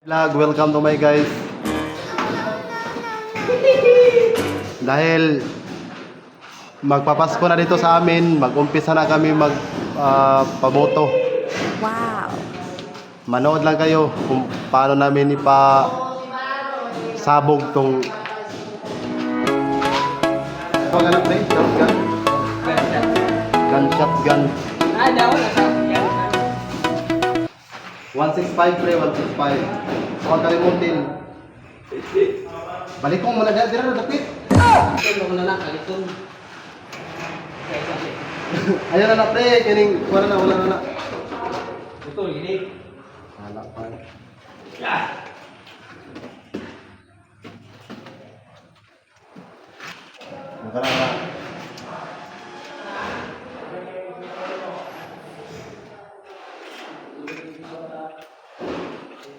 Vlog, welcome to my guys. Dahil magpapasko na dito sa amin, mag-umpisa na kami pamoto. Wow. Manood lang kayo kung paano namin sabog tong ganap na shotgun. Shotgun. Ah, daw na sa yan. 165 pre, 165. Huwag kalimutin. Balik ko muna dahil na dapit. Ito mo na lang kalitong. Ayan na pre, kining wala na. Ito ini. Wala pa. Magkala.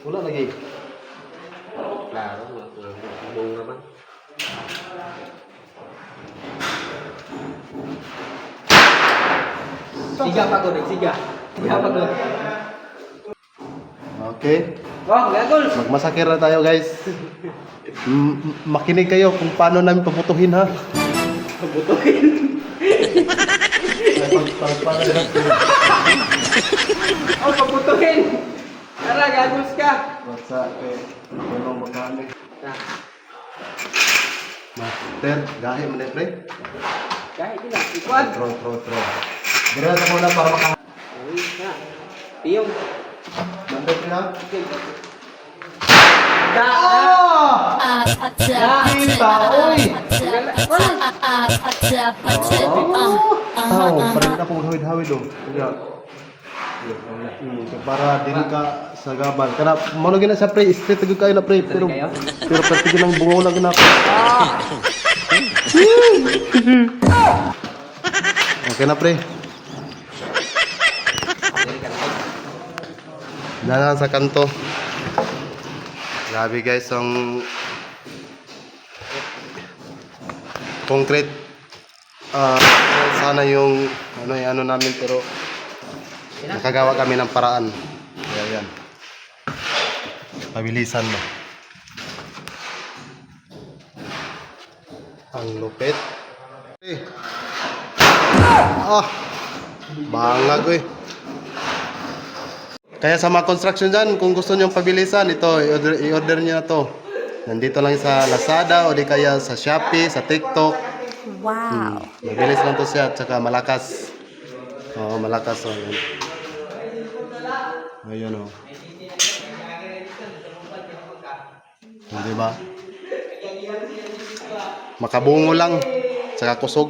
Wala lagi. Klaro, bong naman. Siga pa ko, siga. Siga pa ko. Okay. Oh, gagol. Magmasakir na tayo guys. Makinig kayo kung paano namin paputuhin ha. Pabutuhin. Oh, pabutuhin. Tara, gagos ka. What's up eh? Ano magkano? Ah, Master, gahe mo na pre. kahit ina, ikwad. Tro. Dire na muna para maka. Uy, na. Tiyong. Master pre ha. Da. Kita, oy! Parang na akong hawid-hawid o. Para din ka sa gabal. Kana mo na gina sa pre, straight gyud kayo na pre, pero kayo? pati ginang bungaw lang gina ako. Okay na pre. Dala sa kanto. Grabe guys, ang concrete sana yung ano namin pero nakagawa kami ng paraan. Ayan. Pabilisan mo. Ang lupit. Bangag eh. Kaya sa mga construction dyan, kung gusto nyo pabilisan, ito, i-order nyo na to. Nandito lang sa Lazada o di kaya sa Shopee, sa TikTok. Wow. Mabilis lang to siya, tsaka malakas. Oo, malakas. Oh, yun. Ayun o. Diba? Makabungo lang, tsaka kusog.